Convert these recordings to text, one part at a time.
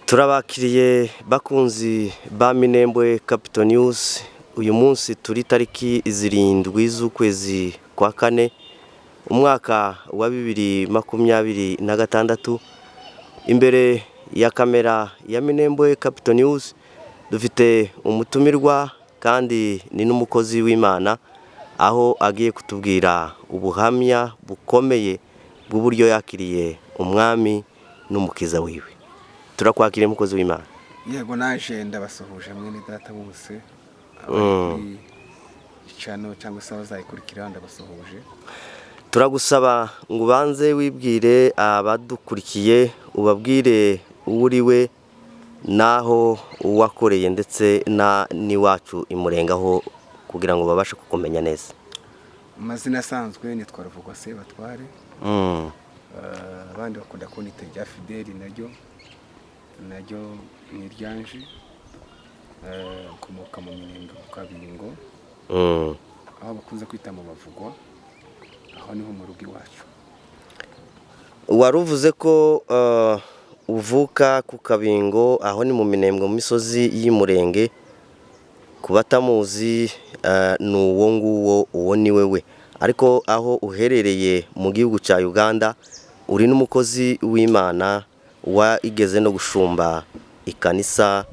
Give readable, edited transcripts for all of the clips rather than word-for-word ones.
Turabakiriye bakunzi ba Minembwe Capital News. Uyu munsi turi tariki 7 z'ukwezi kwa kane umwaka wa 2026. Imbere ya kamera ya Minembwe Capital News dufite umutumirwa kandi ni n'umukozi w'Imana, aho agiye kutubwira ubuhamya bukomeye bw'uburyo yakiriye umwami n'umukiza wiwe. Turakwakiriye mukozi w'Imana. Yego naje ndabasuhuje mwene data bose abari icano cyangwa se abazayikurikira ndabasuhuje. Turagusaba ngo ubanze wibwire abadukurikiye, ubabwire uriwe naho wakoreye ndetse n'iwacu imurengaho kugira ngo babashe kukumenya neza. Amazina asanzwe nitwa Ruvugwa Sebatware. Abandi bakunda kunita rya Fideli naryo ni ryanje. Komoka mu Minembwe ku Kabingo. Aho bakunze kwita mu Bavugwa. Aho niho mu rugo iwacu. Waruvuze ko uvuka ku Kabingo, aho ni mu Minembwe mu misozi y'Imurenge. Kubatamuzi n'uwo nguwo, uwo ni wewe. Ariko aho uherereye mu gihugu cya Uganda, uri n'umukozi w'Imana igeze no gushumba ikanisa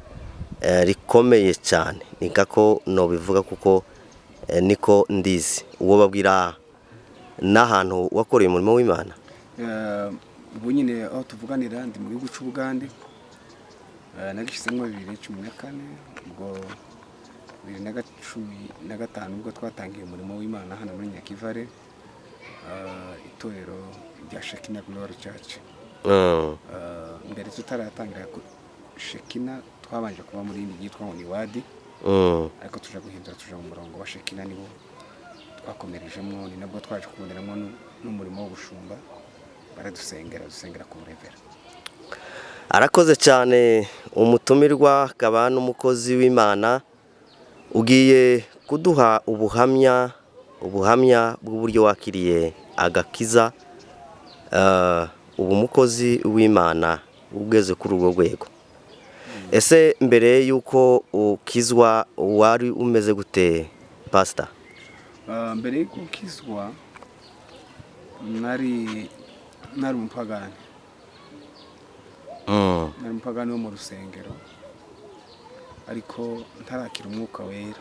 rikomeye cyane. Nikako no bivuga kuko niko ndizi. Uwo babwira n'ahantu wakoreye umurimo w'Imana. Ubu nyine aho tuvuganira ndi mu gihugu cy'u Bugande. Nagishyizemo 2014 ubwo 2015 ubwo twatangiye umurimo w'Imana hano muri Nyakivale, itorero rya Shekina Glory Church. Mbere tutaratangira Shekina twabanje kuba muri indi yitwa ngo ni Wadi, ariko tuja guhindura tuja mu murongo wa Shekina, nibo twakomerejemo, ni nabwo twaje kuboneramo n'umurimo w'ubushumba. Baradusengera ku Revera. Arakoze cyane umutumirwa akaba n'umukozi w'Imana. Ugiye kuduha ubuhamya bw'uburyo wakiriye agakiza, ubu mukozi w'Imana ugeze kuri urwo rwego. Ese mbere yuko ukizwa wari umeze gute pastor? Mbere yuko ukizwa nari umupagani. Nari umupagani wo mu rusengero, ariko ntarakira umwuka wera.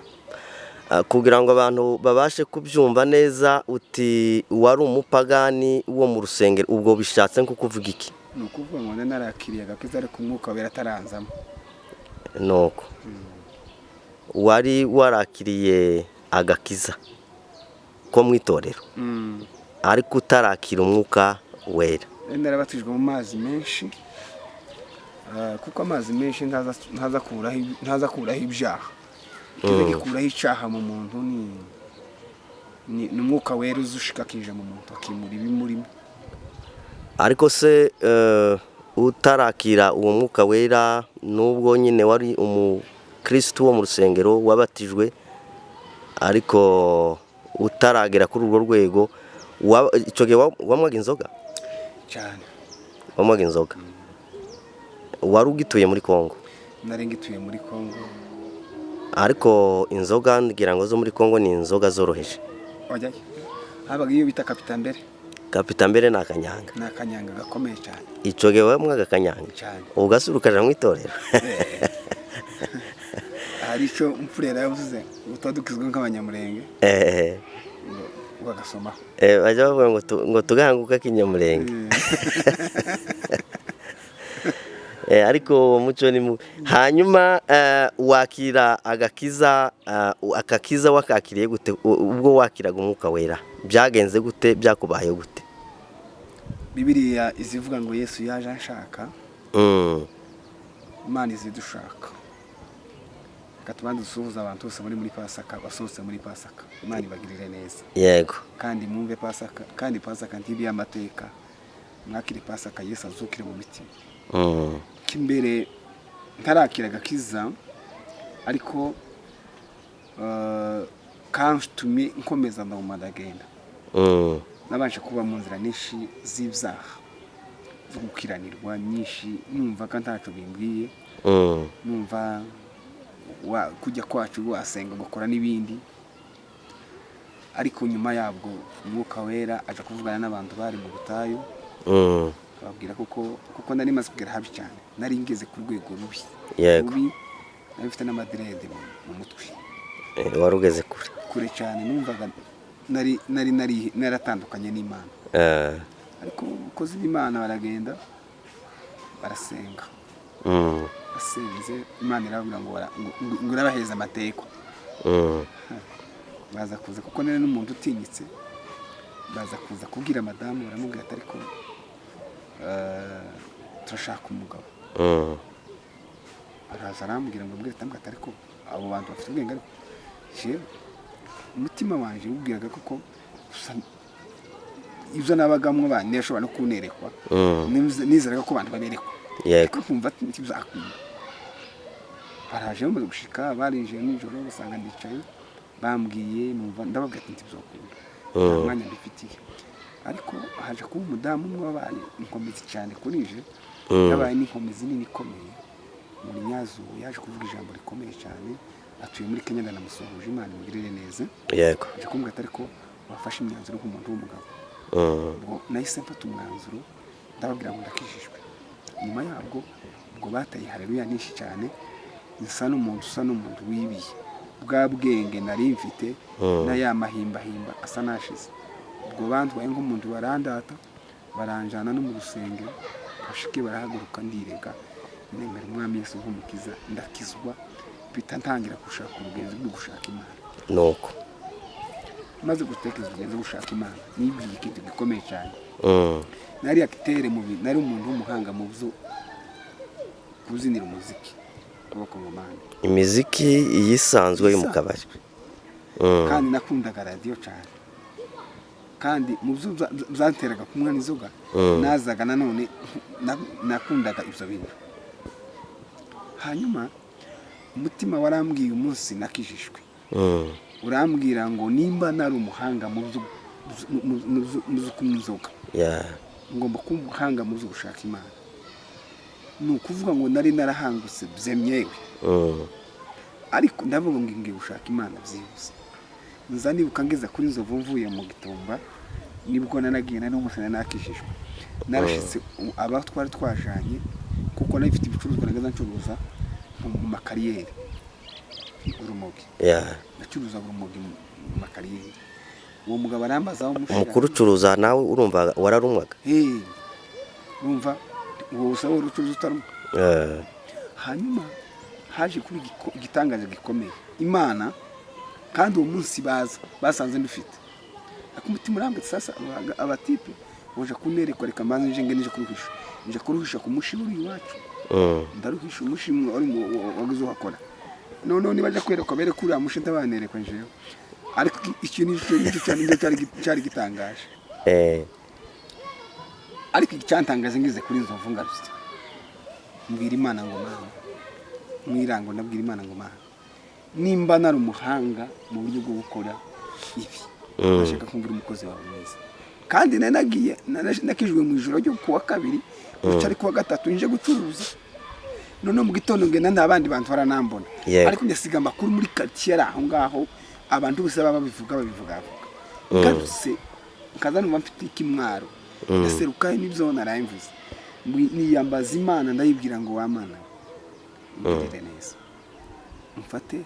Kugira ngo abantu babashe kubyumva neza, uti wari umupagani wo mu rusengero, ubwo bishatse nko kuvuga iki? Ni ukuvuga ngo narakiriye agakiza ariko umwuka wera ataranzamo. Nuko wari warakiriye agakiza ko mu itorero, ariko utarakira umwuka wera. Narabatijwe mu mazi menshi, kuko amazi menshi ntaza kuraho ibyaha. Ikiza gikuraho icyaha mu muntu ni umwuka wera uzushikakije mu muntu akimura ibimurimo. Ariko se utarakira uwo mwuka wera, nubwo nyine wari umukristo wo mu rusengero wabatijwe, ariko utaragera kuri urwo rwego, icyo gihe wanywaga inzoga cyane? Wanywaga inzoga. Wari ugituye muri Kongo? Nari ngituye muri Kongo. Ariko inzoga ngira ngo zo muri Kongo ni inzoga zoroheje. Oya, habaga iyo bita Kapitambere. Kapitambere ni akanyanga. Ni akanyanga gakomeye cyane. Icyo gihe wanywaga akanyanga cyane, ugasurukaje mu itorero. Hari icyo umfurera yavuze utadukizwe nk'abanyamurenge. Bagasoma. Bajya bavuga ngo tugahanguka k'inyamurenge. Ariko umuco ni hanyuma wakira agakiza, akakiza wakakiriye gute? Ubwo wakiraga umwuka wera byagenze gute? Byakubayeho gute? Bibiliya izivuga ngo Yesu yaje anshaka, Imana izidushaka. Katubanze dusuhuza abantu bose muri Pasaka, basohotse muri Pasaka. Imana ibagirire neza. Yego. Kandi mwumve Pasaka, kandi Pasaka ntibi y'amateka. Mwakire Pasaka Yesu azukire mu mitima. Kimbere ntarakira agakiza, ariko kantumye nkomeza ndagenda. Nabanje kuba mu nzira nyinshi z'ibyaha. zo gukiranirwa nyinshi numva ko ntaco bimbwiye, numva kujya kwacu wasenga gukora n'ibindi, ariko nyuma yabwo umwuka wera aja kuvugana n'abantu bari mu butayu, ababwira kuko nari maze kugera habi cyane, nari ngeze ku rwego rubi, nari mfite n'amadirede mu mutwe, wari ugeze kure cyane, numvaga naratandukanye n'Imana, ariko abakozi b'Imana baragenda barasenga, basenze Imana irababwira ngo urabaheza amateko, baza kuza kuko nari n'umuntu utinyitse, baza kuza kubwira madamu, baramubwira ati ariko turashaka umugabo, araza arambwira ngo mbwira ati ariko abo bantu bafite ubwenge, ariko jewe umutima wanje ubwiraga kuko ibyo nabagamwe neshobora no kunerekwa, nizeraga ko abantu banerekwa, ariko kumva ntibizakunda. Baraje bamaze gushika, barinjiye nijoro basanga ndicaye, bambwiye numva ndababwira ati ntibizakunda, nta mwanya mbifitiye, ariko haje kuba umudamu umwe wabaye inkomezi cyane kuri je, yabaye n'inkomezi nini ikomeye muri Nyazu, yaje kuvuga ijambo rikomeye cyane, atuye muri Kenya, ndanamusuhuje, Imana imugirire neza, yego, aje kumbwira ati ariko wafashe imyanzuro nk'umuntu w'umugabo, ubwo nahise mfata umwanzuro, ndababwira ngo ndakijijwe. Nyuma yabwo ubwo bataye haleluya nyinshi cyane, usa n'umuntu wibiye, bwa bwenge nari mfite na ya mahimbahimba asa nashize, ubwo bandwaye nk'umuntu barandata, baranjana no mu rusengero, bashike barahaguruka, ndirega nemera umwami Yesu nk'umukiza, ndakizwa, bita ntangira gushaka urugenzi rwo gushaka Imana. Nuko maze gutekereza urugenzi rwo gushaka Imana, nibwiye ikintu gikomeye cyane, nari akitere nari umuntu w'umuhanga mu byo kuzinira umuziki w'abakongomani, imiziki iyisanzwe yo mu kabari, kandi nakundaga radiyo cyane, kandi mu byo byanteraga kumwa n'inzoga, nazaga nanone nakundaga ibyo bintu. Hanyuma umutima warambwiye umunsi nakijijwe, urambwira ngo nimba nari umuhanga mu byo kunywa inzoga, ngomba kuba umuhanga mu byo gushaka Imana. Ni ukuvuga ngo nari narahangutse byemyewe, ariko ndavuga ngo ngiye gushaka Imana byihuse. Nza nibuka ngeza kuri Nzovu mvuye mu Gitumba, nibwo nanagiye n'umusana nakijijwe, narashitse aba twari twajanye, kuko nari mfite ibicuruzwa nagaza ncuruza mu makariyeri, urumogi, nacuruza urumogi mu makariyeri. Uwo mugabo arambaza aho mukuru ucuruza, nawe urumva wararumwaga, urumva uwo usaba urucuruza utarumwa. Hanyuma haje kuri igitangaza gikomeye, Imana, kandi uwo munsi basanze ndufite akumutima urambitse. Sasa abatipe boje kunerekwa, reka mbanze nije kuruhisha ku mushimuri wacu, ndaruhisha umushimwe ari wagize wakora, none nibaje kwereka bere kuri amushe ndabanerekwa njewe, ariko ikintu cyari gitangaje, ariko icyantangaje ngize kuri Nzovu ngarutse, mbwira Imana ngo Mana, mwirango ndabwira Imana ngo Mana, nimba nari umuhanga mu buryo bwo gukora ibi, nashaka kumbwira umukozi wawe mwiza, kandi nakijwe mu ijoro ryo kuwa kabiri, cyari kuwa gatatu nje gucuruza, none mu gitondo ngenda n'abandi bantu baranambona, ariko nyasiga amakuru muri quartier aho ngaho, abantu bose babivuga, ngarutse kaza numva mfite ikimwaro, ndaseruka n'ibyo narayimvuze, niyambaza Imana, ndayibwira ngo wa Mana ngirire neza, mfate,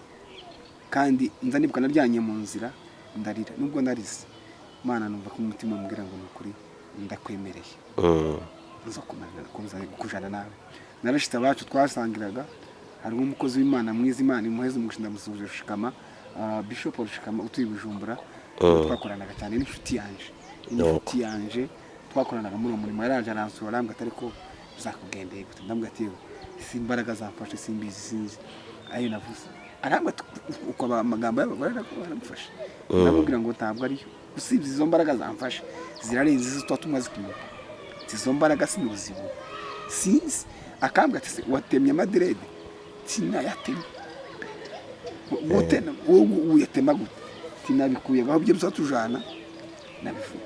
kandi nza nibuka naryanye mu nzira ndarira, nubwo narize, Mana numva ko umutima umbwira ngo nukuri ndakwemereye, nzo kujana nawe. Narashita bacu twasangiraga, hari umukozi w'Imana mwiza, Imana imuheze mu gushinda musuje Shikama, Bishop Shikama utuye Bujumbura, twakoranaga cyane n'inshuti yanje, twakoranaga muri umurimo, yaraje aransura, arambwira ati ariko uzakugendeye gute, ndambwira ati si imbaraga zamfashe, simbizi, sinzi ayo navuze, arambwira uko amagambo y'abagore baramufashe, ndamubwira ngo ntabwo ariyo, usibye izo mbaraga zamfashe zirarenze izo twatumwa zikimura, izo mbaraga sinuzibu sinzi. Akambwira ati watemye amadirede, sinayatemye, gute uyatema gute, tinabikuye aho byo bizatujana nabivuga.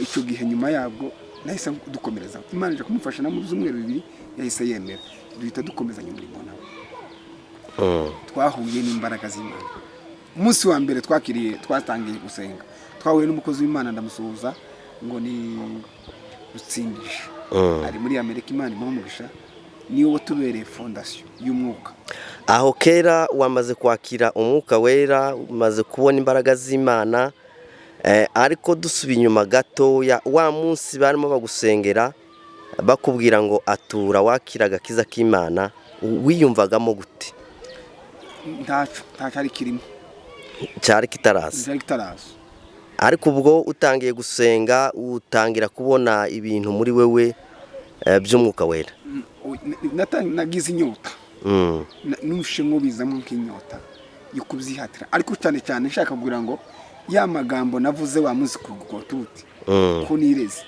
Icyo gihe nyuma yabwo nahise dukomereza Imana ije kumufasha na mu byumweru bibiri yahise yemera duhita dukomezanya umurimo nawe. Twahuye n'imbaraga z'Imana. Umunsi wa mbere twatangiye gusenga twahuye n'umukozi w'Imana ndamusuhuza ngo ni Rutsindisha ari muri Amerika. Imana imuhumugisha niwe tubereye fondation y'umwuka. Aho kera wamaze kwakira umwuka wera, umaze kubona imbaraga z'Imana, ariko dusubiye inyuma gato ya wa munsi barimo bagusengera bakubwira ngo atura wakira agakiza k'Imana, wiyumvagamo gute? Ntacari kirimo, cyari kitaraza. Ariko ubwo utangiye gusenga utangira kubona ibintu muri wewe by'umwuka wera. Nagize inyota, nushe ngo bizamo nk'inyota yo kubyihatira, ariko cyane cyane nshaka kugira ngo ya magambo navuze wa munsi kugota uti ko nireze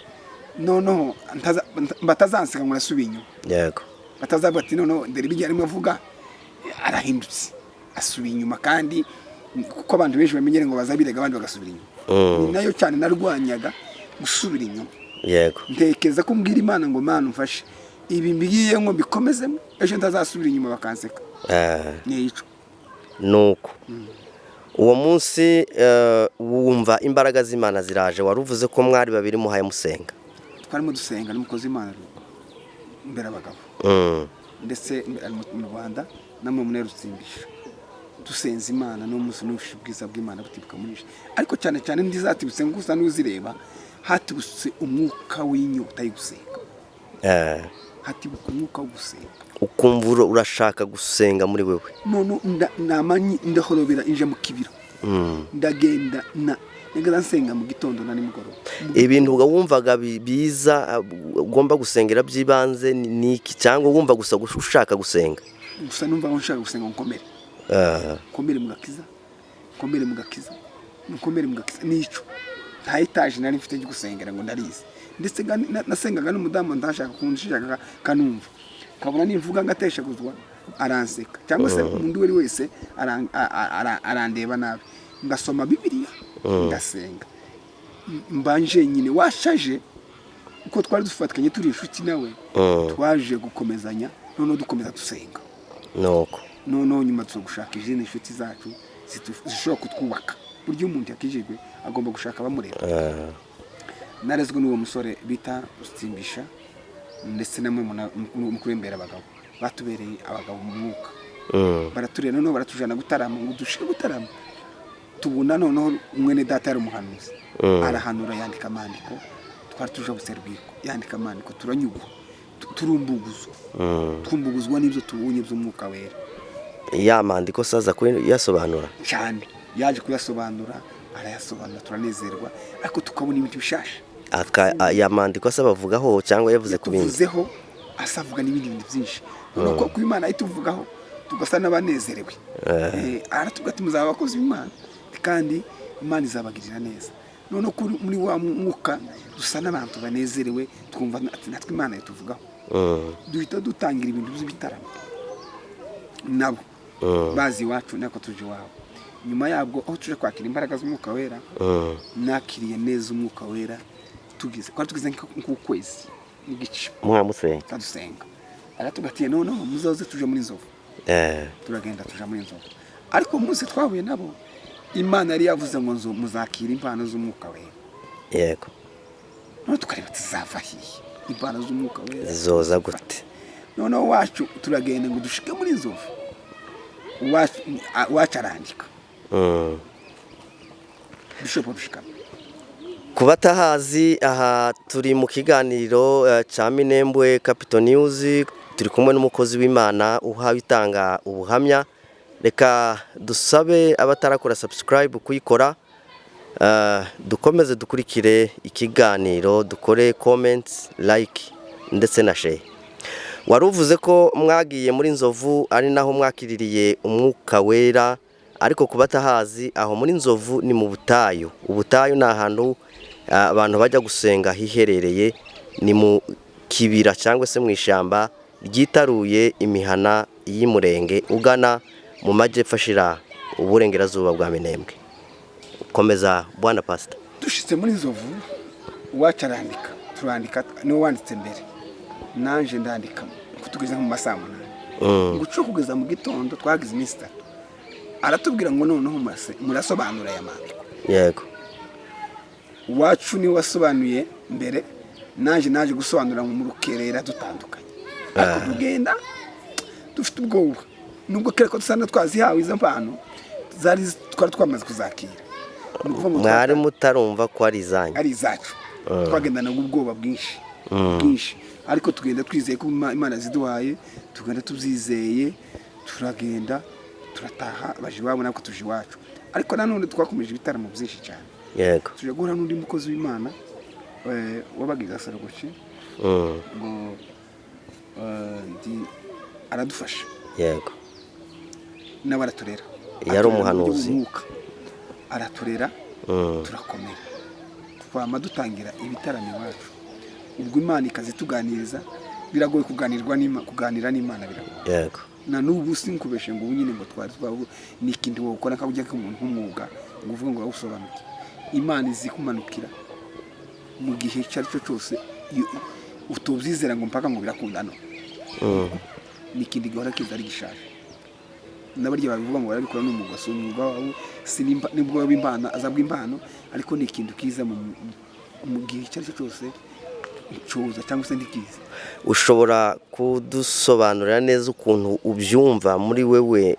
noneho batazanseka ngo nasubiye inyuma. Yego, batazabati noneho ndere bijya arimo avuga arahindutse asubiye inyuma, kandi kuko abantu benshi bamenyere ngo bazabirega abandi bagasubira inyuma. Ni nayo cyane narwanyaga gusubira inyuma. Yego, ntekereza ko mbwira Imana ngo Mana umfashe ibi mbigiye ngo bikomezemo ejo ntazasubira inyuma bakanseka. Nico nuko uwo munsi wumva imbaraga z'Imana ziraje. Waruvuze ko mwari babiri muhaye musenga. Twarimo dusenga n'umukozi w'Imana imbere abagabo ndetse mu Rwanda namwe munero Rutsindisha dusenza Imana no munsi n'ubushishi bwiza bw'Imana butibuka munisha. Ariko cyane cyane ndizatibutse ngusa n'uzireba hatibutse umwuka w'inyota y'igusenga. Hatibuka umwuka wo gusenga, ukumva urashaka gusenga muri wewe. None namanyi ndahorobera inje mu kibiro, ndagenda nigera nsenga mu gitondo na nimugoroba. Ibintu wumvaga biza ugomba gusengera byibanze niki, cyangwa wumva gusa ushaka gusenga? Gusa numva nshaka gusenga nkomere. Komere mugakiza, komere mugakiza, mukomere mugakiza. Nico nta etaje nari mfite cyo gusengera ngo ndarize, ndetse nasengaga n'umudamu ndashaka kunshaka kanumva kabona nimvuga ngatesha guzwa aranseka, cyangwa se umuntu wari wese arandeba nabi. Ngasoma Bibiliya ngasenga mbanje nyine washaje uko twari dufatikanye turi inshuti nawe, twaje gukomezanya none dukomeza dusenga. Nuko none nyuma tugushaka izindi inshuti zacu zishobora kutwubaka. Buryo umuntu yakijijwe agomba gushaka abamureba. Narezwe n'uwo musore bita Rutsindisha ndetse namwe mukuru imbere abagabo batubereye abagabo mu mwuka. Baraturena none baratujana gutarama ngo dushike gutarama. Tubuna none umwene data yari umuhanuzi arahanura yandika amandiko, twari tuje guserwiko yandika amandiko turanyugwa turumbuguzwa twumbuguzwa n'ibyo tubonye by'umwuka wera. Ya mandiko saza ko yasobanura cyane, yaje kuyasobanura arayasobanura turanezerwa, ariko tukabona ibintu bishasha. Ya mandiko asabavugaho cyangwa yavuze ku bindi? Tuvuzeho asavuga n'ibindi bintu byinshi, nuko ku Imana ituvugaho tugasa n'abanezerewe. Aratubwira ati muzaba abakozi b'Imana kandi Imana izabagirira neza. None kuri muri wa mwuka dusa n'abantu banezerewe, twumva ati natwe Imana ituvugaho. Duhita dutangira ibintu by'ibitaramo nabo bazi wacu nako tuje wabo. Nyuma yabwo aho tuje kwakira imbaraga z'umwuka wera, nakiriye neza umwuka wera. Tugeze nk'ukwezi n'igice mwamusenga tadusenga, aratugatiye none muzoze tuje muri Nzovu. Turagenda tuje muri Nzovu, ariko munsi twahuye nabo Imana yari yavuze ngo muzakira impano z'umwuka wera. Yego, none tukareba tuzava hiye impano z'umwuka wera zizoza gute. None wacu turagenda ngo dushike muri Nzovu, wacu arandika Bishop Bishikama. Kubatahazi aha turi mu kiganiro cya Minembwe Capital News, turi kumwe n'umukozi w'Imana uhawe itanga ubuhamya. Reka dusabe abatarakora subscribe kuyikora, dukomeze dukurikire ikiganiro, dukore comments, like ndetse na share. Waruvuze ko mwagiye muri Nzovu ari naho mwakiririye umwuka wera, ariko kubatahazi aho muri Nzovu ni mu butayu. Ubutayu ni ahantu abantu bajya gusenga hiherereye, ni mu kibira cyangwa se mu ishyamba ryitaruye imihana y'Imurenge ugana mu majyepfo ashira uburengerazuba bwa Minembwe. Komeza bwana pastor. Dushitse muri Nzovu wacarandika turandika niwe wanditse mbere nanje ndandika kutugeze mu masaha 8 nguco kugeza mu gitondo twagize iminsi 3 aratubwira ngo noneho murasobanura aya mandiko yego wacu ni wasobanuye mbere naje gusobanura mu rukerera dutandukanye ariko tugenda dufite ubwoba nubwo kereko dusana twazihawe izo mpano zari twamaze kuzakira mwari mutarumva ko ari izanyu ari izacu twagendana ubwoba bwinshi ariko tugenda twizeye ko Imana ziduhaye tugenda tubyizeye turagenda turataha baje babona ko tuje iwacu ariko nanone twakomeje ibitaramo byinshi cyane yego tuje guhura n'undi mukozi w'Imana wabagiza Sarogoci ngo aradufasha yego n'abaraturera yari umuhanuzi araturera turakomera twama dutangira ibitaramo iwacu ubwo Imana ikazituganiriza biragoye kuganira n'Imana biragoye yego na n'ubu sinkubeshe ngo nyine ngo twari ni ikindi wo ukora kabujya k'umuntu nk'umwuga ngo uvuge ngo usobanuke Imana izi kumanukira mu gihe cyo cyose utobyizera ngo mpaka ngo birakundana ni ikindi gihora kiza ari gishaje n'abarya babivuga ngo barabikora n'umwuga so umwuga wabo sinimba nibwo w'impano azabwa impano ariko ni ikintu kiza mu gihe cyo cyose icoza cyangwa se ndikiza ushobora kudusobanurira neza ukuntu ubyumva muri wewe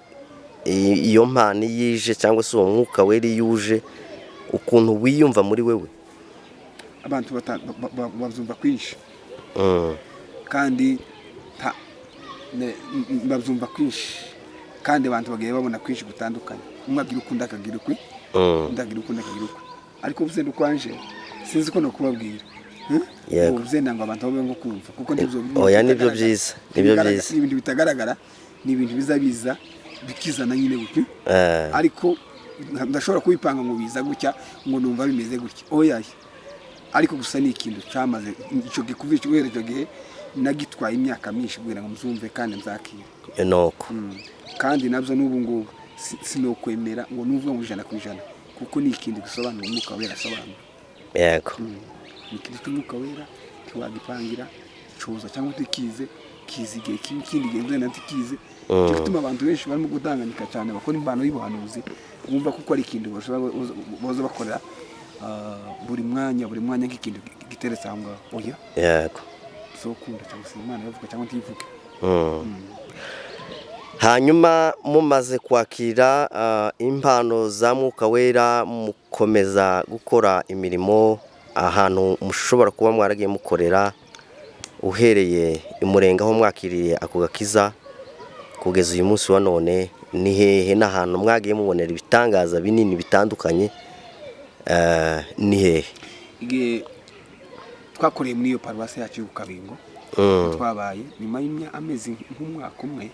iyo mpano yije cyangwa se uwo mwuka weri yuje ukuntu wiyumva muri wewe abantu babyumva kwinshi kandi babyumva kwinshi kandi abantu bagiye babona kwinshi gutandukanye umwe agira ukunda akagira ukwi ndagira ukunda akagira ukwi ariko ubuzendo kwanje sinzi ko no kubabwira yego ubuzendo ngo abantu babe ngo kumva kuko ndivyo oya nibyo byiza ibintu bitagaragara ni ibintu bizabiza bikizana nyine gutyo ariko ndashobora kubipanga ngo biza gutya ngo numva bimeze gutya oya ariko gusa ni ikintu cyamaze ico gikuvisha uhereje gihe nagitwaye imyaka myinshi kugira ngo mzumve kandi nzakira enoko kandi nabyo n'ubu ngubu sinokwemera ngo nuvuga ngo 100% kuko ni ikindi gisobanura umwuka wera asobanura yego ni ikindi cy'umwuka wera tiwagipangira coza cyangwa tikize kizige kindi genze natikize gituma abantu benshi barimo gutanganika cyane bakora impano y'ubuhanuzi bumva kuko ari ikindi boza bakorera buri mwanya nk'ikintu giteretse aho ngaho oya yego so kunda cyangwa se Imana yavuga cyangwa ntivuge hanyuma mumaze kwakira impano za mwuka wera mukomeza gukora imirimo ahantu mushobora kuba mwaragiye mukorera uhereye imurenga aho mwakiriye ako gakiza kugeza uyu munsi wa none ni hehe n'ahantu mwagiye mubonera ibitangaza binini bitandukanye ni hehe twakoreye muri iyo paruwasi yacu y'Ukabingo twabaye nyuma y'amezi nk'umwaka umwe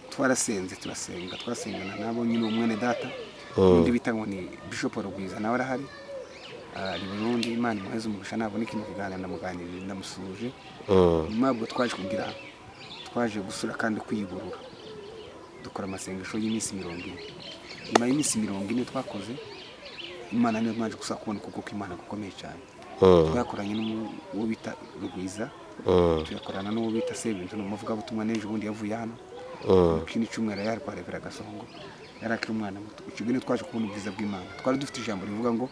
twarasenze turasenga twasengana nabo nyine umwene data undi bita ngo ni Bishop Rugwiza nawe arahari ari Burundi Imana imuheze umugisha nabone ikintu kuganira ndamuganirira ndamusuje mabwo twaje gusura kandi kwiyuburura dukora amasengesho y'iminsi 40 nyuma y'iminsi 40 twakoze Imana niyo mwaje gusa kubona kuko Imana gukomeye cyane twakoranye n'uwo bita Rugwiza tuyakorana n'uwo bita Sebintu n'umuvuga butumwa neje ubundi yavuye hano kindi cyumwera yari kwa Revera Gasongo yarakira umwana muto ukigene twaje kubona ubwiza bw'Imana twari dufite ijambo rivuga ngo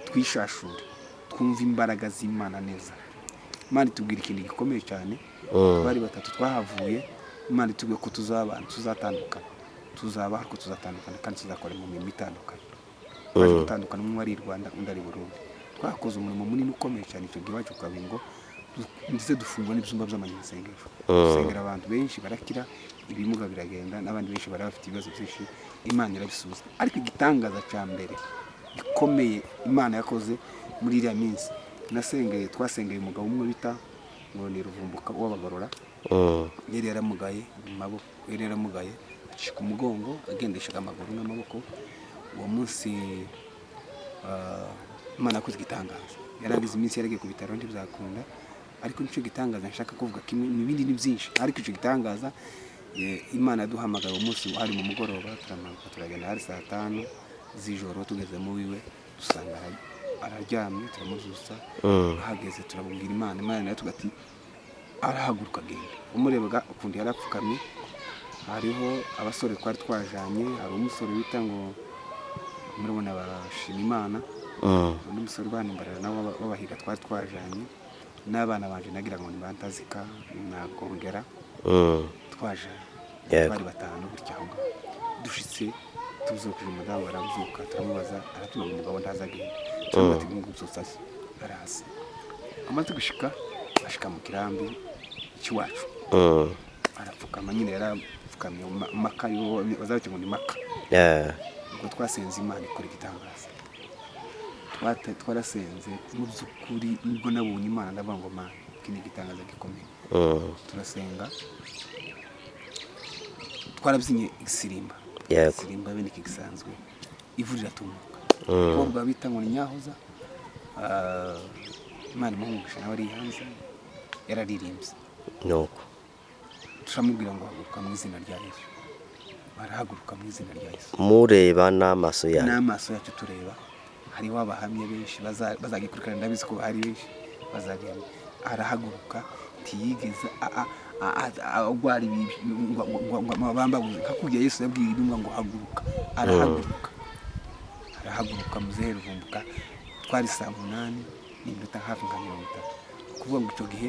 twishashure twumva imbaraga z'Imana neza Imana itubwira ikindi gikomeye cyane twari batatu twahavuye Imana itubwiye ko tuzabana tuzatandukana tuzabaho ko tuzatandukana kandi tuzakora mu mirimo itandukanye twaje gutandukana umwe ari Rwanda undi ari Burundi twakoze umurimo munini ukomeye cyane icyo gihe wacu Kabingo ndetse dufungwa n'ibyumba by'amanyensengesho dusengera abantu benshi barakira ibimuga biragenda n'abandi benshi barafite ibibazo byinshi Imana irabisubiza ariko igitangaza cya mbere gikomeye Imana yakoze muri iriya minsi twasengeye umugabo umwe bita ngo ni Ruvumbuka w'abagorora yari yaramugaye mu maboko yari yaramugaye acika umugongo agendeshaga amaguru n'amaboko uwo munsi Imana yakoze igitangaza yaragize iminsi yaragiye ku bitaro ntibizakunda ariko nicyo gitangaza nshaka kuvuga kimwe n'ibindi ni byinshi ariko icyo gitangaza Imana yaduhamagara umunsi hari mu mugoroba turagenda hari 5:00 z'ijoro tugeze mu wiwe dusanga araryamye turamuzusa ahageze turamubwira Imana nayo tugati arahaguruka agenda umurebaga ukundi yarapfukamye hariho abasore twari twajanye hari umusore bita ngo murabona bashima Imana undi musore banimbarira nabo babahiga twari twajanye n'abana banje nagira ngo nibantazika nagongera twaje twari batanu gutya aho dushitse tuzokuje umudamu aravuka turamubaza aratuma umugabo ntazagenda tubati ngumuzotsa arasa amaze gushika ashika mu kirambi cy'iwacu arapfukama nyine yarapfukamye maka yo bazabye ngo ni maka ubwo twasenze Imana ikora igitangaza twarasenze mu byukuri nibwo nabonye Imana ndavuga ngo Mana kini gitangaza gikomeye turasenga twarabyinnye isirimba isirimba bene kigisanzwe ivurira tumuka ubwo bita ngo ni Nyahoza Imana imuhungisha nawe ari hanze yararirimbye nuko turamubwira ngo haguruka mu izina rya Yesu barahaguruka mu izina rya Yesu mureba n'amaso yacu tureba hariho abahamye benshi bazagikurikirana ndabizi ko hari benshi bazagihamya arahaguruka tiyigeza agwari bambabuze kakujya Yesu yabwiye ibimwa ngo haguruka arahaguruka muzehe Ruvumbuka twari saa 8 n'iminota hafi nka 30 kuvuga ngo ico gihe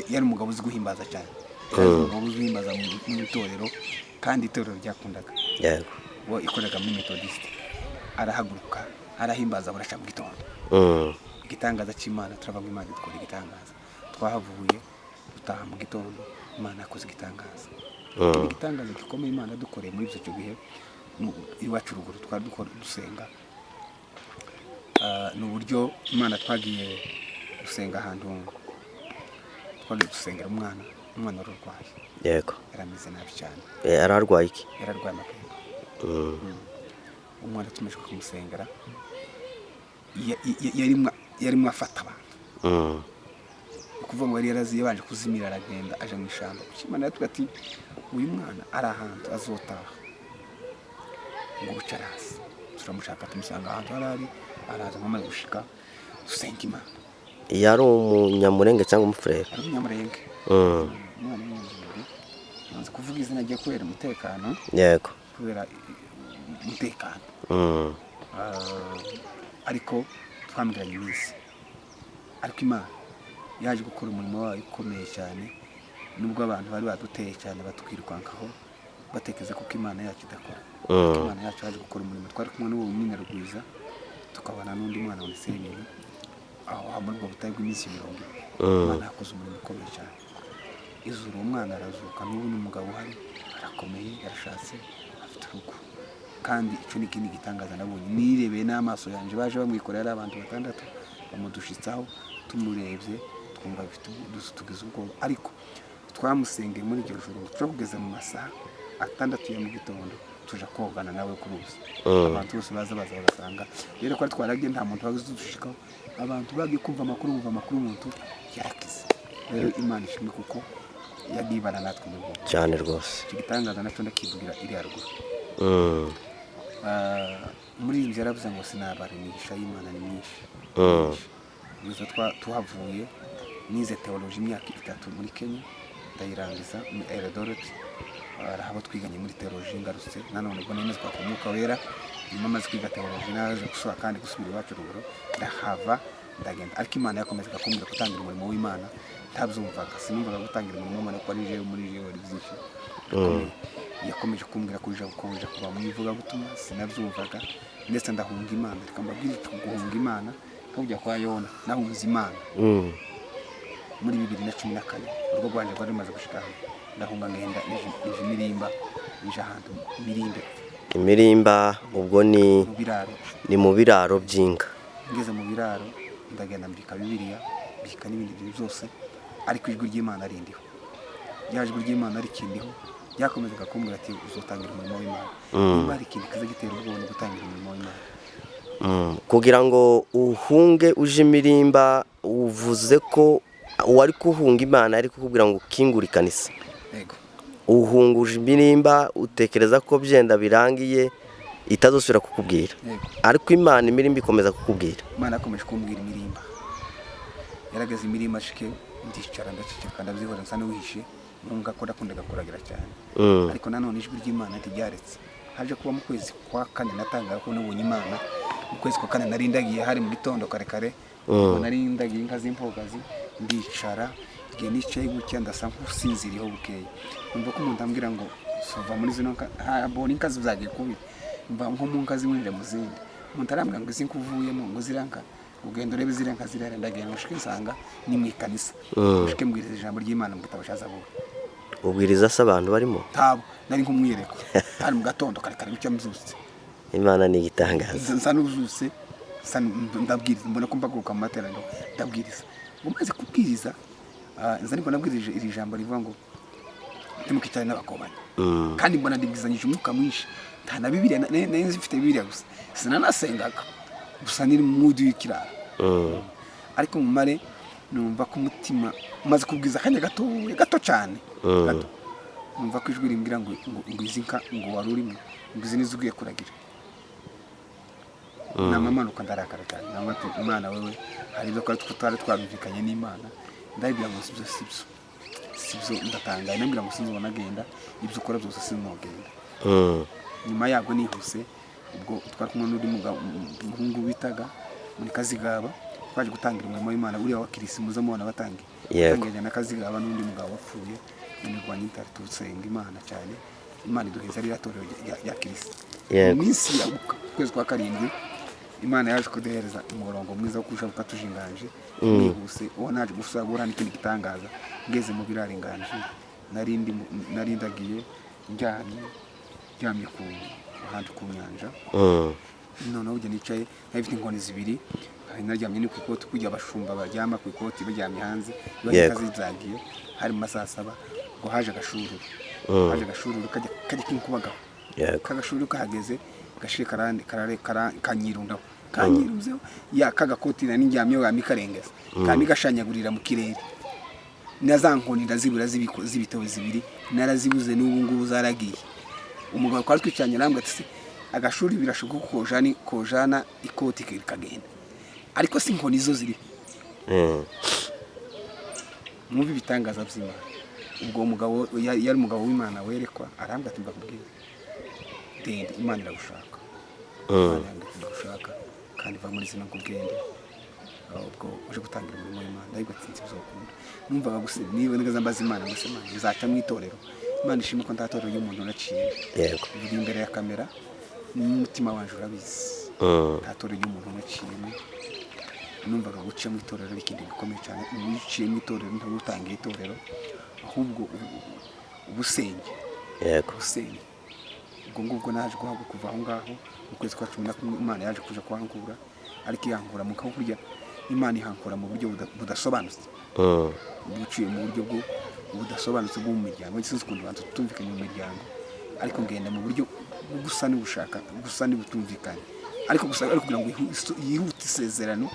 yari umugabo uzi guhimbaza cyane umugabo uzi guhimbaza mu itorero kandi itorero ryakundaga wo ikoraga muri Methodist arahaguruka arahimbaza burasha mu gitondo igitangaza cy'Imana turava mu Imana dukora igitangaza twahavuye dutaha mu gitondo Imana yakoze igitangaza igitangaza gikomeye Imana dukoreye muri icyo gihe iwacu ruguru twari dukora dusenga n'uburyo Imana twagiye gusenga ahantu twagiye gusengera umwana urwaye yego yarameze nabi cyane ararwaye iki yararwaye amapembe umwana tumeje kumusengera yarimo afata abantu kuvuga ngo yari yaraziye banje kuzimira aragenda aje mu ishamba Imana yatugati uyu mwana ari ahantu azotaha ngo bucarasi turamushaka tumusanga ahantu harari araza nkamaze gushika dusenga Imana yari umunyamurenge cyangwa umufurere ari umunyamurenge umwana w'umunyamurenge nzi kuvuga izina rye kubera umutekano yego kubera umutekano ariko twambiranye iminsi ariko Imana yaje gukora umurimo wayo ukomeye cyane nubwo abantu bari baduteye cyane batwirukankaho batekeza kuko Imana yacu idakora Imana yacu yaje gukora umurimo twari kumwe n'uwo nyine Rugwiza tukabana n'undi mwana wa Senyeri aho muri ubwo butayi bw'iminsi 20 Imana yakoze umurimo ukomeye cyane izuru umwana arazuka n'ubu n'umugabo uhari arakomeye yarashatse afite urugo kandi icyo ni ikindi gitangaza nabonye nirebeye n'amaso yanje baje bamwikorera abantu 6 bamudushitsaho tumurebye twumva bifite tugize ubwoba ariko twamusengeye muri iryo joro turageze mu masaha 6 ya mu gitondo tuja kogana nawe ku ruzi abantu bose baza bagasanga rero ko twaragiye nta muntu wagize dushikaho abantu bagiye kumva amakuru umuntu yarakize rero Imana ishimwe kuko yadibana natwe mu bwo cyane rwose igitangaza naco ndakivugira iri haruguru muri ibyo yaravuze ngo sinabarimisha y'Imana ni myinshi nizo tuhavuye nize theology imyaka 3 muri Kenya ndayirangiza muri Eldoret arahabo twiganye muri theology ngarutse nanone ubwo nemeze kwa Mwuka Wera nyuma maze kwiga theology naje gusura kandi gusubira iwacu ruguru ndahava ndagenda ariko Imana yakomeza kumbwira gutangira umurimo w'Imana ntabyumvaga sinumvaga gutangira umurimo w'Imana ko ari jewe muri jewe byinshi yakomeje kumbwira ko uje gukomeza kuba mwivuga gutuma sinabyumvaga ndetse ndahunga Imana reka mbabwire guhunga Imana kujya kwa Yona nahunze Imana muri 2014 urwo rwanje rwari rumaze gushika ndahunga ngenda nije mirimba nije ahantu imirimba ubwo ni mu biraro by'inka ngeze mu biraro ndagenda mbika Bibiliya mbika n'ibindi bintu byose ariko ijwi ry'Imana rindiho ijwi ry'Imana rikindiho yakomeza kumbwira ati uzotangira umurimo w'Imana niba ari ikintu kiza gitera ubwoba gutangira umurimo w'Imana kugira ngo uhunge uje imirimba uvuze ko wari kuhunga Imana ariko kubwira ngo ukingure ikanisa yego uhunguje imirimba utekereza ko byenda birangiye itazosubira kukubwira, Yego. ariko imana imirimba ikomeza kukubwira. Imana yakomeje kumbwira imirimba, yarageze imirimba ashike ndicara ndaceceka ndabyihora nsa n'uwishe, nunga ko nakundaga kuragira cyane. Ariko nanone ijwi ry'Imana ntiryaretse. Haje kuba mu kwezi kwa kane natangaga ko nabonye Imana. Mu kwezi kwa kane narindagiye hari mu gitondo kare kare, narindagiye inka z'impogazi ndicara, igihe nicaye gutya ndasa nk'usinziriyeho bukeye, numva ko umuntu ambwira ngo sova muri zino nka, mbona inka zagiye kubi, mva nko mu nka zimwe mu zindi, umuntu arambwira ngo izi nka uvuyemo ngo ziranka ugenda urebe ziranka zirara, ndagenda mushike nsanga ni mu ikanisa, mushike mbwiriza ijambo ry'Imana mu gitabo cya Zaburi. Ubwiriza se abantu barimo? Tabo nari nk'umwiyereko, hari mu gatondo kare kare gutya mzutse, Imana ni igitangaza. nsa n'uzutse, ndabwiriza, mbona ko mpaguruka mu materaniro ndabwiriza. Umaze kubwiriza nza nibwo nabwirije iri jambo rivuga ngo timukicane n'abakobanyi, kandi mbona ndibwizanyije umwuka mwinshi, nta na Bibiliya nari nzifite Bibiliya gusa, sinanasengaga gusa niri mu mood y'ikirara. Ariko mu mare numva ko umutima umaze kubwiza akanya gato cyane, gato numva ko ijwi rimbwira ngo izi nka ngo wari urimo ngo izi nizo ugiye kuragira. Namamanuka ndarakara cyane, namba ati Imana wewe hari ibyo twari twarumvikanye n'Imana, ndabibwira ngo sibyo ndatanga, nambwira ngo sinzobona agenda, ibyo ukora byose sinogenda. Nyuma yabwo nihuse, ubwo twari kumwe n'undi muhungu bitaga muri Kazigaba, twaje gutangira umurimo w'Imana uriya wa Kirisi muza mubona batangiye. Tangiranye na Kazigaba n'undi mugabo wapfuye, imirwanya itatusenga Imana cyane. Imana iduheza rya torero ya Kirisi. Mu minsi yabuka kwezi kwa karindwi, Imana yaje kuduhereza umurongo mwiza wo kushabuka tujinganje, nihuse uwo naje gusabura n'ikindi gitangaza, ngeze mu birari nganje, narindagiye njyamye ku ruhande ku nyanja. Noneho ujya nicaye nabifite inkoni zibiri, naryamye ni ku ikoti, kujya abashumba baryama ku ikoti baryamye hanze, bazizagiye, hari mu masaha 7 ngo haje agashururu kajya kinkubagaho. Kagashururu kahageze gashire kanyirundaho, kanyiruzeho ya kagakoti na nindyamye mikarengeza, kandi gashanyagurira mu kirere. Nazankoni ndazibura zibitowe zibiri, narazibuze n'ubu ngubu zaragiye. Umugabo kwari twicanye arambwa ati agashuri birashoboka ko kojana ikoti kagenda, ariko si inkoni zo ziri. Mubi bitangaza by'Imana. Ubwo umugabo yari umugabo w'Imana werekwa, arambwa ati mbakubwira ndende Imana iragushaka, Imana iragushaka kandi va muri zino kubwende, ubwo uje gutangira umurimo w'Imana. Ndabwo ati nzokunda, numvaga gusa niba nagaza mbaza Imana musema nzaca mu itorero. Imana ishimwe ko ndatorero y'umuntu naciye, yego biri imbere ya kamera n'umutima wanje urabizi, ndatorero y'umuntu naciyemo. Numvaga guca mu itorero ikindi gikomeye cyane, uciye mu itorero ntagutangiye itorero, ahubwo ubusenge, yego ubusenge. Ubwo ngubwo naje guhabwa kuva aho ngaho mu kwezi kwa 11, Imana yaje kuja kwankura, ariko yankura mu kaburya. Imana ihankura mu buryo budasobanutse, buciye mu buryo bwo budasobanutse bwo mu miryango. Sinzi ukuntu abantu tutumvikanye mu miryango, ariko ngenda mu buryo gusa n'ubushaka, gusa n'ubutumvikanye, ariko gusa kugira ngo yihute isezerano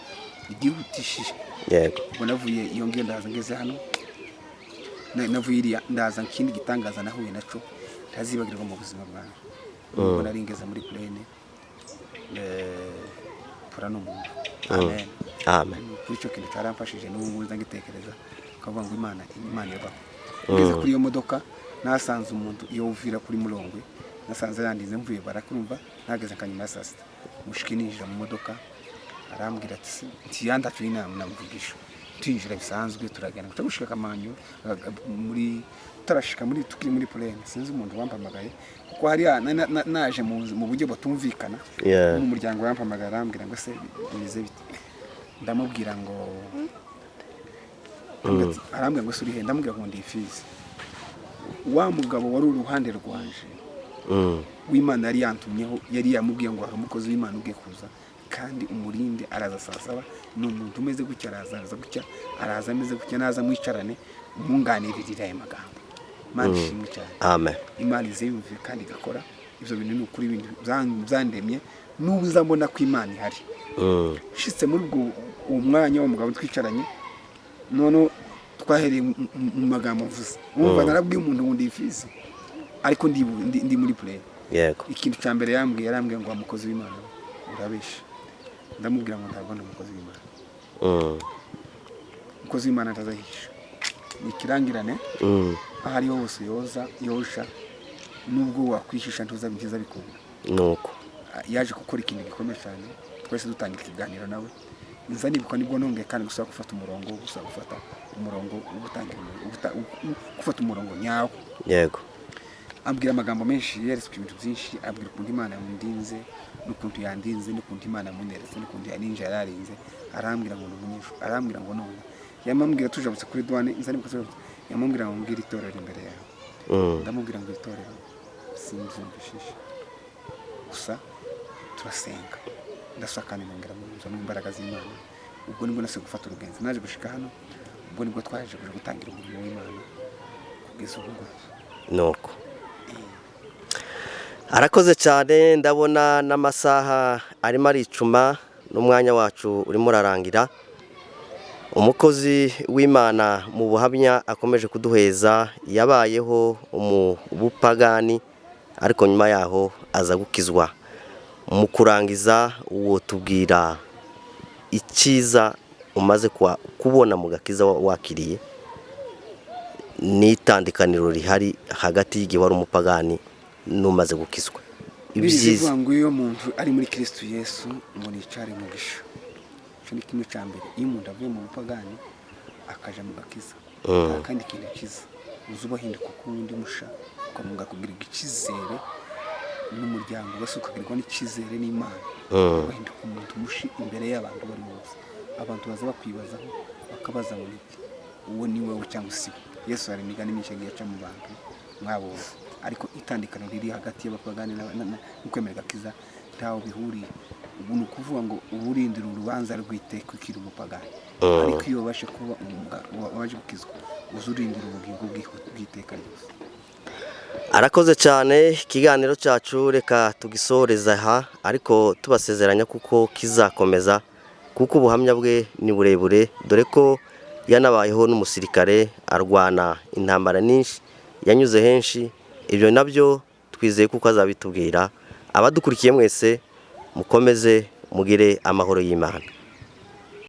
igihutishije. Yego. Ubwo navuye iyo ngeze hano, navuye iriya ndaza nkindi gitangaza nahuye naco ntazibagirwa mu buzima bwanjye. Ubwo nari ngeze muri plane pura n'umuntu. Amen. Amen. Kuri cyo kintu cyaramfashije n'ubu ngitekereza, kavuga ngo Imana yaba. Ngeze kuri iyo modoka nasanze umuntu yovira kuri Mulongwe, nasanze yandize mvuye barakurumva, nageze kanyuma ya sasa mushiki ninjira mu modoka, arambwira ati yandacu inama namuvugisha, twinjira bisanzwe turagenda gushika Kamanyo, muri tarashika muri tukiri muri plane. Sinzi umuntu wampamagaye kuko hari naje mu buryo batumvikana, mu muryango wampamagara arambwira ngo se bimeze bite, ndamubwira ngo arambwira ngo suri he, ndamubwira ngo ndi Fizi. Wa mugabo wari uruhande rwanje w'Imana yari yantumyeho, yari yamubwiye ngo hari umukozi w'Imana ugiye kuza, kandi umurinde araza saa 7, n'umuntu umeze gutya araza gutya, araza ameze gutya, naza mwicarane umunganiririra aya magambo. Imana ishimwe cyane. Amen. Imana izeyumve kandi igakora ibyo bintu, ni ukuri ibintu byandemye n'ubu uzambona ko Imana ihari. Shitse muri ubwo umwanya w'umugabo twicaranye, none twahereye mu magambo mvuze, umva narabwiye umuntu wundi Fizi, ariko ndi muri plane. yego ikintu cya mbere yarambwiye ngo umukozi w'Imana urabesha. Ndamubwira ngo ntabwo ndi umukozi w'Imana. Umukozi w'Imana atazahisha, ni ikirangirane aho ariho hose yosha nubwo wakwishisha ntuzabigeza bikunda. nuko Yaje gukora ikintu gikomeye cyane, twese dutangira ikiganiro nawe nza nibwo nongeye kandi gusaba gufata umurongo gufata umurongo nyawo. yego Ambwira amagambo menshi yeretswe ibintu byinshi, abwira ukuntu Imana yamundinze n'ukuntu yandinze n'ukuntu Imana yamuneretse n'ukuntu yaninje yararinze. Arambwira ngo n'umunyeshu, arambwira ngo none yamambwira tujabutse kuri douane nza nibwo tujabutse, yamambwira ngo mbwira itorero imbere yawe. Ndamubwira ngo itorero simbyumvishishe, gusa turasenga ndasakana nongera mu imbaraga z'Imana. Ubwo nibwo nase gufata urugenzi naje gushika hano, ubwo nibwo twaje kuja gutangira umurimo w'Imana kugeza ubu. nuko arakoze cyane. Ndabona n'amasaha arimo aricuma n'umwanya wacu urimo urarangira. Umukozi w'Imana mu buhamya akomeje kuduheza yabayeho umupagani ariko nyuma yaho aza gukizwa. Mu kurangiza uwo tubwira icyiza umaze kubona mu gakiza wakiriye n'itandukaniro rihari hagati y'igihe wari umupagani n'umaze gukizwa. Ibyiza ngo iyo umuntu ari muri Kristo Yesu ngo nicare mu gisha. Cyo ni kimwe cya mbere, iyo umuntu avuye mu bupagani akaja mu gakiza kandi kintu kiza uzubahinduka ukundi musha, ukamunga kugira ikizere n'umuryango wese, ukagirirwa n'ikizere n'Imana, ugahinduka umuntu mushi imbere y'abantu bari bose. Abantu baza bakwibazaho bakabaza ngo uwo ni wowe cyangwa si Yesu. Hari imigani myinshi yaca mu bantu mwabo, ariko itandukano riri hagati y'abapagani n'ukwemera gakiza ntaho bihuriye. Ubu ni ukuvuga ngo uburindira urubanza rw'iteka ukiri umupagani, ariko iyo babashe kuba waje gukizwa uzurindira ubugingo bw'iteka ryose. Arakoze cyane. Ikiganiro cyacu reka tugisoreza aha, ariko tubasezeranya kuko kizakomeza, kuko ubuhamya bwe ni burebure, dore ko yanabayeho n'umusirikare arwana intambara nyinshi, yanyuze henshi. Ibyo nabyo twizeye kuko azabitubwira. Abadukurikiye mwese mukomeze mugire amahoro y'Imana.